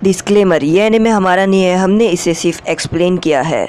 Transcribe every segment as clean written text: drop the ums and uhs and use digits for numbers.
Disclaimer, ये anime हमारा नहीं है, हमने इसे सिर्फ एक्सप्लेन किया है।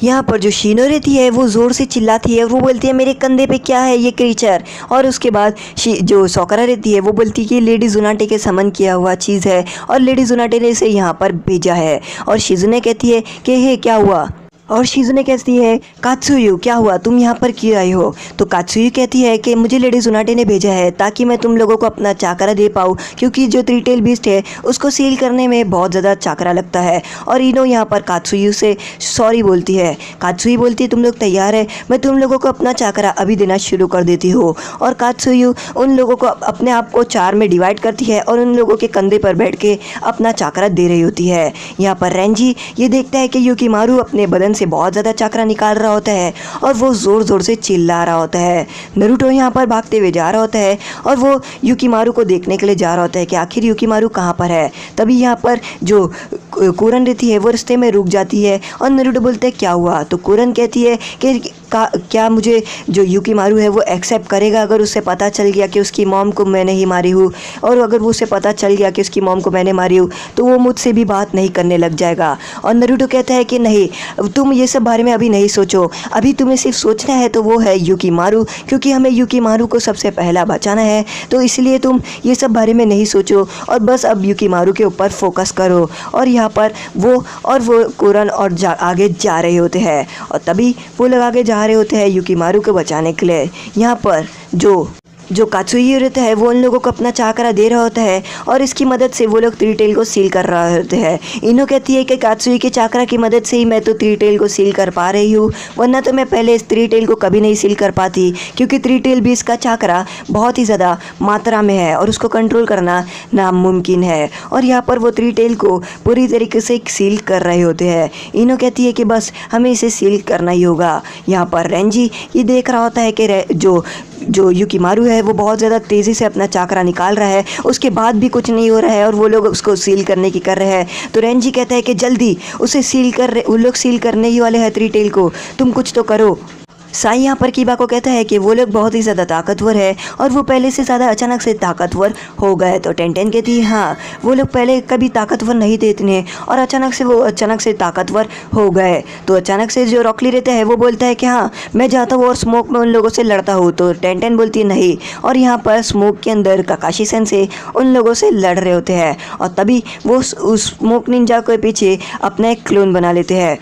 यहाँ पर जो शीनो रहती है वो ज़ोर से चिल्लाती है और वो बोलती है मेरे कंधे पे क्या है ये क्रीचर। और उसके बाद जो सोकरा रहती है वो बोलती है कि लेडी जुनाटे के समन किया हुआ चीज़ है और लेडी जुनाटे ने इसे यहाँ पर भेजा है। और शिजुने कहती है कि हे क्या हुआ। और शिजुने कहती है कात्सुयु क्या हुआ, तुम यहाँ पर क्यों आई हो। तो कात्सुयु कहती है कि मुझे लेडी जुनाटे ने भेजा है ताकि मैं तुम लोगों को अपना चाकरा दे पाऊँ, क्योंकि जो 3 टेल बीस्ट है उसको सील करने में बहुत ज़्यादा चाकरा लगता है। और इनो यहाँ पर कात्सुयु से सॉरी बोलती है। कात्सुयु बोलती है तुम लोग तैयार है, मैं तुम लोगों को अपना चाकरा अभी देना शुरू कर देती हूँ। और कात्सुयु उन लोगों को अपने आप को 4 में डिवाइड करती है और उन लोगों के कंधे पर बैठ के अपना चाकरा दे रही होती है। यहाँ पर रेंजी ये देखता है कि युकिमारू अपने बदन से बहुत ज़्यादा चाकरा निकाल रहा होता है और वो ज़ोर ज़ोर से चिल्ला रहा होता है। नारुतो यहाँ पर भागते हुए जा रहा होता है और वो युकिमारू को देखने के लिए जा रहा होता है कि आखिर युकिमारू कहाँ पर है। तभी यहाँ पर जो कुरन रहती है वो रास्ते में रुक जाती है और नारुतो बोलते हैं क्या हुआ। तो कुरन कहती है कि क्या मुझे जो युकिमारू है वो एक्सेप्ट करेगा अगर उसे पता चल गया कि उसकी मॉम को मैंने ही मारी हूँ, और अगर वो उसे पता चल गया कि उसकी मॉम को मैंने मारी हूँ तो वो मुझसे भी बात नहीं करने लग जाएगा। और नारुतो कहता है कि नहीं, तुम ये सब बारे में अभी नहीं सोचो, अभी तुम्हें सिर्फ सोचना है तो वो है युकिमारू, क्योंकि हमें युकिमारू को सबसे पहला बचाना है, तो इसलिए तुम ये सब बारे में नहीं सोचो और बस अब युकिमारू के ऊपर फोकस करो। और यहाँ पर वो कुरन और आगे जा रहे होते हैं और तभी वो लोग आगे जा रहे होते हैं युकिमारू को बचाने के लिए। यहाँ पर जो कात्सुयु रहता है वो उन लोगों को अपना चाकरा दे रहा होता है और इसकी मदद से वो लोग 3 टेल को सील कर रहे होते हैं। इनो कहती है कि कात्सुयु के चाकरा की मदद से ही मैं तो 3 टेल को सील कर पा रही हूँ, वरना तो मैं पहले इस 3 टेल को कभी नहीं सील कर पाती, क्योंकि 3 टेल भी इसका चाकरा बहुत ही ज़्यादा मात्रा में है और उसको कंट्रोल करना नामुमकिन है। और यहाँ पर वो 3 टेल को पूरी तरीके से सील कर रहे होते हैं। इनो कहती है कि बस हमें इसे सील करना ही होगा। यहाँ पर रेंजी ये देख रहा होता है कि जो युकिमारू है वो बहुत ज़्यादा तेज़ी से अपना चाकरा निकाल रहा है, उसके बाद भी कुछ नहीं हो रहा है और वो लोग उसको सील करने की कर रहे हैं। तो रेंजी कहता है कि जल्दी उसे सील कर रहे, वो लोग सील करने ही वाले हैं 3 टेल को, तुम कुछ तो करो। साई यहाँ पर कीबा को कहता है कि वो लोग बहुत ही ज़्यादा ताकतवर है और वो पहले से ज़्यादा अचानक से ताकतवर हो गए। तो टेंटेन कहती है हाँ, वो लोग पहले कभी ताकतवर नहीं थे इतने और अचानक से ताकतवर हो गए। तो अचानक से जो रॉकली रहता है वो बोलता है कि हाँ मैं जाता हूँ और स्मोक में उन लोगों से लड़ता हूँ। तो टेंटेन बोलती है नहीं, और यहाँ पर स्मोक के अंदर काकाशी सेंसे उन लोगों से लड़ रहे होते हैं और तभी वो उस स्मोक निंजा के पीछे अपना एक क्लोन बना लेते हैं।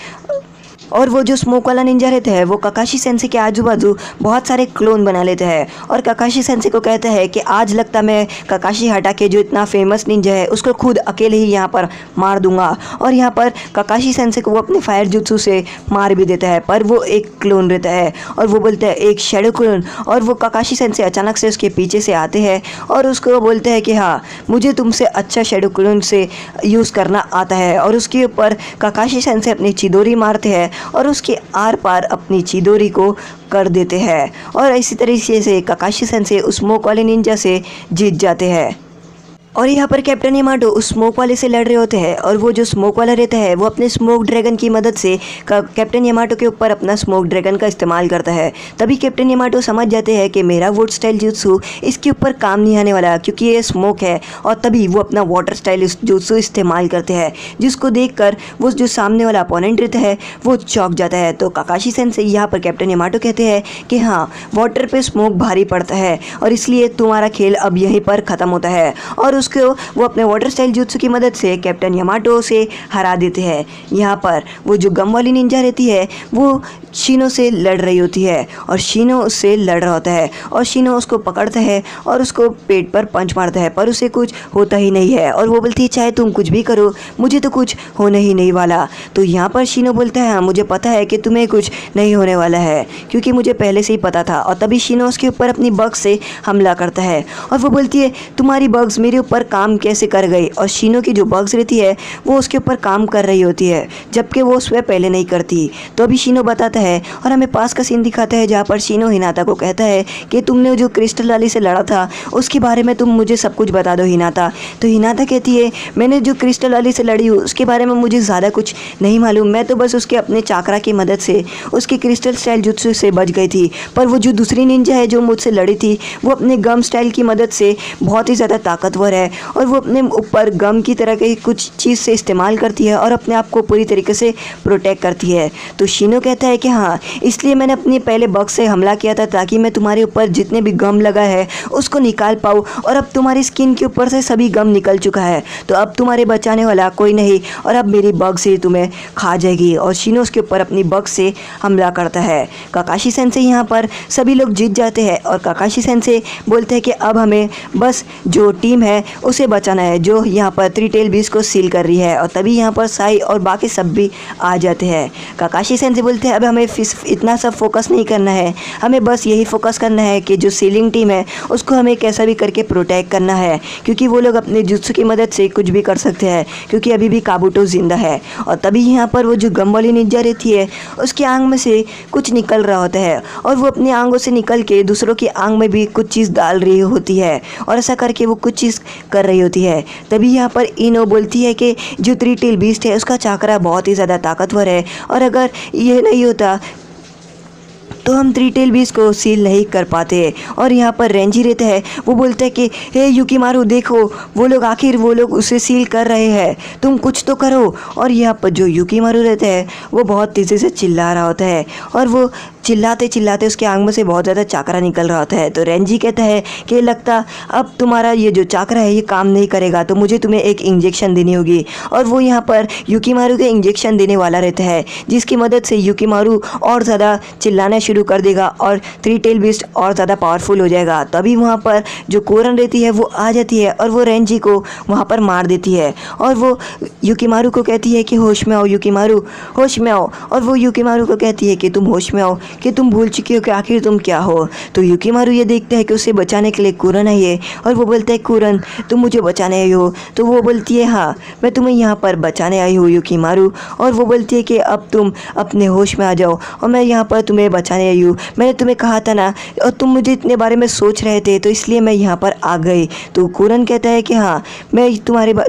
और वो जो स्मोक वाला निंजा रहता है वो काकाशी सेंसे के आजू बाजू बहुत सारे क्लोन बना लेते हैं और काकाशी सेंसे को कहता है कि आज लगता मैं काकाशी हाटाके जो इतना फेमस निंजा है उसको खुद अकेले ही यहाँ पर मार दूंगा। और यहाँ पर काकाशी सेंसे को वो अपने फायर जुत्सु से मार भी देता है, पर वो एक क्लोन रहता है और वो बोलता है एक शैडो क्लोन। और वो काकाशी सेंसे अचानक से उसके पीछे से आते हैं और उसको बोलते हैं कि हाँ मुझे तुमसे अच्छा शैडो क्लोन से यूज़ करना आता है। और उसके ऊपर काकाशी सेंसे अपनी चिदोरी मारते हैं और उसके आर पार अपनी चिदोरी को कर देते हैं और इसी तरीके से काकाशी सेंसे उस स्मोक वाले निंजा से जीत जाते हैं। और यहाँ पर कैप्टन यामाटो उस स्मोक वाले से लड़ रहे होते हैं और वो जो स्मोक वाला रहता है वो अपने स्मोक ड्रैगन की मदद से कैप्टन यामाटो के ऊपर अपना स्मोक ड्रैगन का इस्तेमाल करता है। तभी कैप्टन यामाटो समझ जाते हैं कि मेरा वुड स्टाइल जुत्सु इसके ऊपर काम नहीं आने वाला क्योंकि ये स्मोक है, और तभी वो अपना वाटर स्टाइल जुत्सु इस्तेमाल करते हैं, जिसको देखकर वो जो सामने वाला अपोनेंट रहता है वो चौंक जाता है। तो काकाशी सेंसे यहाँ पर कैप्टन यामाटो कहते हैं कि हाँ वाटर पे स्मोक भारी पड़ता है और इसलिए तुम्हारा खेल अब यहीं पर ख़त्म होता है। और उसको वो अपने वाटर स्टाइल जुत्सु की मदद से कैप्टन यामाटो से हरा देते हैं। यहाँ पर वो जो गम वाली निंजा रहती है वो शीनो से लड़ रही होती है और शीनो उससे लड़ रहा होता है और शीनो उसको पकड़ता है और उसको पेट पर पंच मारता है, पर उसे कुछ होता ही नहीं है। और वो बोलती है चाहे तुम कुछ भी करो मुझे तो कुछ होने ही नहीं वाला। तो यहाँ पर शीनो बोलता है हाँ मुझे पता है कि तुम्हें कुछ नहीं होने वाला है क्योंकि मुझे पहले से ही पता था। और तभी शीनो उसके ऊपर अपनी बग्स से हमला करता है और वो बोलती है तुम्हारी बग्स मेरे ऊपर ऊपर काम कैसे कर गई और शीनो की जो बग्स रहती है वो उसके ऊपर काम कर रही होती है, जबकि वो उससे पहले नहीं करती। तो अभी शीनो बताता है और हमें पास का सीन दिखाता है जहाँ पर शीनो हिनाता को कहता है कि तुमने जो क्रिस्टल वाली से लड़ा था उसके बारे में तुम मुझे सब कुछ बता दो हिनाता। तो हिनाता कहती है मैंने जो क्रिस्टल वाली से लड़ी हूँ उसके बारे में मुझे ज़्यादा कुछ नहीं मालूम, मैं तो बस उसके अपने चाकरा की मदद से उसके क्रिस्टल स्टाइल जुत्सु से बच गई थी, पर वो जो दूसरी निंजा है जो मुझसे लड़ी थी वो अपने गम स्टाइल की मदद से बहुत ही ज़्यादा ताकतवर है और वो अपने ऊपर गम की तरह की कुछ चीज़ से इस्तेमाल करती है और अपने आप को पूरी तरीके से प्रोटेक्ट करती है। तो शीनो कहता है कि हाँ, इसलिए मैंने अपने पहले बग से हमला किया था ताकि मैं तुम्हारे ऊपर जितने भी गम लगा है उसको निकाल पाऊँ, और अब तुम्हारी स्किन के ऊपर से सभी गम निकल चुका है, तो अब तुम्हारे बचाने वाला कोई नहीं और अब मेरी बग से तुम्हें खा जाएगी। और शीनो उसके ऊपर अपनी बग से हमला करता है। काकाशी सेंसे यहाँ पर सभी लोग जीत जाते हैं और काकाशी सेंसे बोलते हैं कि अब हमें बस जो टीम है उसे बचाना है जो यहाँ पर थ्री टेल बीस्ट को सील कर रही है। और तभी यहाँ पर साई और बाकी सब भी आ जाते हैं। काकाशी सेंसे बोलते हैं अब हमें इतना सब फोकस नहीं करना है, हमें बस यही फोकस करना है कि जो सीलिंग टीम है उसको हमें कैसा भी करके प्रोटेक्ट करना है, क्योंकि वो लोग अपने जुत्सु की मदद से कुछ भी कर सकते हैं, क्योंकि अभी भी काबूटो जिंदा है। और तभी यहाँ पर वो जो गम वाली निंजा रहती है उसके आंग में से कुछ निकल रहा होता है और वो अपने आंगों से निकल के दूसरों की आंग में भी कुछ चीज़ डाल रही होती है और ऐसा करके वो कुछ चीज़ कर रही होती है। तभी यहाँ पर इनो बोलती है कि जो थ्री टेल बीस्ट है उसका चाकरा बहुत ही ज़्यादा ताकतवर है और अगर ये नहीं होता तो हम थ्री टेल बीस्ट को सील नहीं कर पाते। और यहाँ पर रेंजी रहता है, वो बोलता है कि हे युकीमारू देखो वो लोग उसे सील कर रहे हैं, तुम कुछ तो करो। और यहाँ पर जो युकीमारू रहता है वो बहुत तेज़ी से चिल्ला रहा होता है और वो चिल्लाते चिल्लाते उसके आंग में से बहुत ज़्यादा चाकरा निकल रहा होता है। तो रेंजी कहता है कि लगता अब तुम्हारा ये जो चाकरा है ये काम नहीं करेगा, तो मुझे तुम्हें एक इंजेक्शन देनी होगी। और वो यहाँ पर युकीमारू के इंजेक्शन देने वाला रहता है जिसकी मदद से युकीमारू और ज़्यादा चिल्लाना शुरू कर देगा और थ्री टेल बीस्ट और ज़्यादा पावरफुल हो जाएगा। तभी वहाँ पर जो कोरन रहती है वो आ जाती है और वो रेंजी को वहाँ पर मार देती है और वो युकीमारू को कहती है कि होश में आओ युकीमारू, होश में आओ। और वो युकीमारू को कहती है कि तुम होश में आओ, कि तुम भूल चुकी हो कि आखिर तुम क्या हो। तो युकीमारू ये देखता है कि उसे बचाने के लिए कुरन है ये, और वो बोलता है कुरन तुम मुझे बचाने आई हो। तो वो बोलती है हाँ मैं तुम्हें यहाँ पर बचाने आई हूँ युकीमारू। और वो बोलती है कि अब तुम अपने होश में आ जाओ और मैं यहाँ पर तुम्हें बचाने आई हूँ, मैंने तुम्हें कहा था ना, और तुम मुझे इतने बारे में सोच रहे थे तो इसलिए मैं यहाँ पर आ गई। तो कुरन कहता है कि हाँ मैं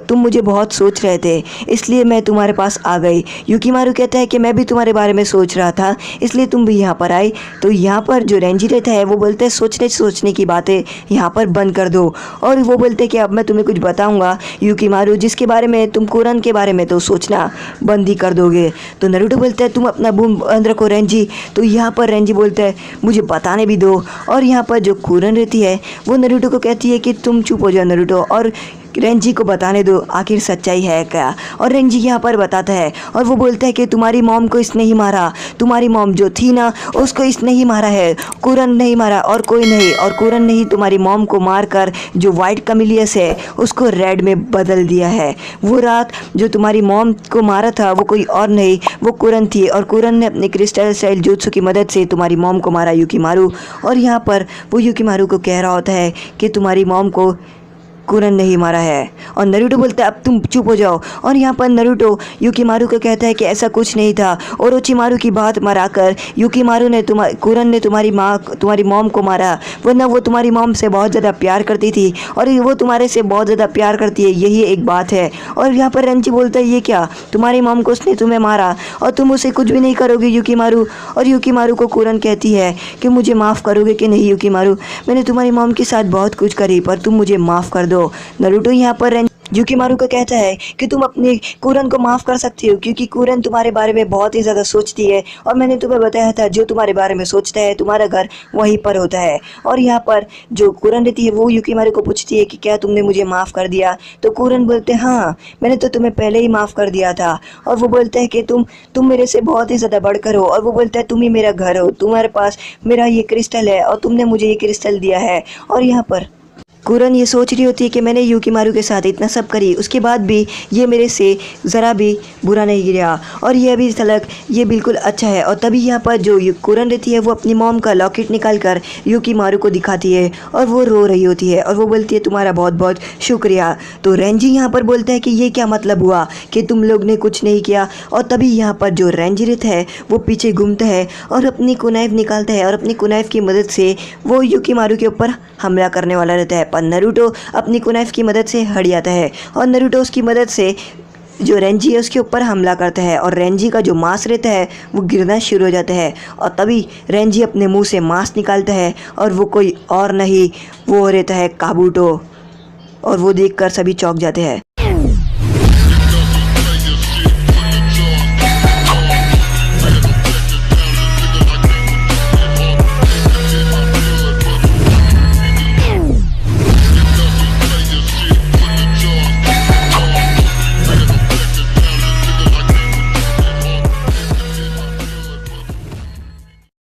तुम मुझे बहुत सोच रहे थे इसलिए मैं तुम्हारे पास आ गई। युकीमारू कहता है कि मैं भी तुम्हारे बारे में सोच रहा था इसलिए तुम भी यहाँ पर आई। तो यहाँ पर जो रेंजी रहता है वो बोलते हैं सोचने की बातें यहाँ पर बंद कर दो। और वो बोलते हैं कि अब मैं तुम्हें कुछ बताऊँगा युकीमारू जिसके बारे में तुम कुरन के बारे में तो सोचना बंद ही कर दोगे। तो नारुतो बोलता है तुम अपना बूम बंद रखो रेंजी। तो यहाँ पर रेंजी बोलता है मुझे बताने भी दो। और यहाँ पर जो कुरन रहती है वो नारुतो को कहती है कि तुम चुप हो जाओ नारुतो और रेंजी को बताने दो आखिर सच्चाई है क्या। और रेंजी यहाँ पर बताता है और वो बोलता है कि तुम्हारी मॉम को इसने ही मारा, तुम्हारी मॉम जो थी ना उसको इसने ही मारा है, कुरन नहीं मारा और कोई नहीं। और कुरन ने ही तुम्हारी मॉम को मारकर जो वाइट कमिलियस है उसको रेड में बदल दिया है। वो रात जो तुम्हारी मॉम को मारा था वो कोई और नहीं वो कुरन थी, और कुरन ने अपने क्रिस्टल स्टाइल जुत्सु की मदद से तुम्हारी मॉम को मारा युकीमारू। और यहाँ पर वो युकीमारू को कह रहा होता है कि तुम्हारी मॉम को कुरन नहीं मारा है। और नारुतो बोलता है अब तुम चुप हो जाओ। और यहाँ पर नारुतो युकीमारू को कहता है कि ऐसा कुछ नहीं था, ओरोचिमारू की बात मराकर युकीमारू ने कुरन ने तुम्हारी मॉम को मारा, वरना वो तुम्हारी मॉम से बहुत ज़्यादा प्यार करती थी और वो तुम्हारे से बहुत ज़्यादा प्यार करती है, यही एक बात है। और यहाँ पर रेंजी बोलता है ये क्या, तुम्हारी मॉम को उसने तुम्हें मारा और तुम उसे कुछ भी नहीं करोगे युकीमारू। और युकीमारू को कुरन कहती है कि मुझे माफ़ करोगे कि नहीं युकीमारू, मैंने तुम्हारी मॉम के साथ बहुत कुछ करी पर तुम मुझे माफ़ कर दो। नारुतो यहाँ पर युकीमारू को कहता है कि तुम अपने कुरन को माफ़ कर सकती हो क्योंकि कुरन तुम्हारे बारे में बहुत ही ज़्यादा सोचती है और मैंने तुम्हें बताया था जो तुम्हारे बारे में सोचता है तुम्हारा घर वहीं पर होता है। और यहाँ पर जो कुरन रहती है वो युकीमारू को पूछती है कि क्या तुमने मुझे माफ़ कर दिया। तो कुरन बोलते हैं हाँ मैंने तो तुम्हें पहले ही माफ़ कर दिया था। और वो बोलते हैं कि तुम मेरे से बहुत ही ज़्यादा बढ़कर हो। और वो बोलता है तुम ही मेरा घर हो, तुम्हारे पास मेरा ये क्रिस्टल है और तुमने मुझे ये क्रिस्टल दिया है। और यहाँ पर कुरन ये सोच रही होती है कि मैंने युकीमारू के साथ इतना सब करी, उसके बाद भी ये मेरे से ज़रा भी बुरा नहीं गिरा और ये अभी तलक ये बिल्कुल अच्छा है। और तभी यहाँ पर जो कुरन रहती है वो अपनी मॉम का लॉकेट निकाल कर युकीमारू को दिखाती है और वो रो रही होती है और वो बोलती है तुम्हारा बहुत बहुत शुक्रिया। तो रेंजी यहाँ पर बोलता है कि ये क्या मतलब हुआ कि तुम लोग ने कुछ नहीं किया। और तभी यहाँ पर जो रेंजी रहता है वो पीछे घूमता है और अपनी कुनाइफ निकालता है और अपनी कुनाइफ की मदद से वो युकीमारू के ऊपर हमला करने वाला रहता है। पर नारुतो अपनी कुनाइफ की मदद से हट जाता है और नारुतो उसकी मदद से जो रेंजी है उसके ऊपर हमला करता है और रेंजी का जो मांस रहता है वो गिरना शुरू हो जाता है। और तभी रेंजी अपने मुंह से मांस निकालता है और वो कोई और नहीं, वो रहता है काबूटो। और वो देखकर सभी चौंक जाते हैं।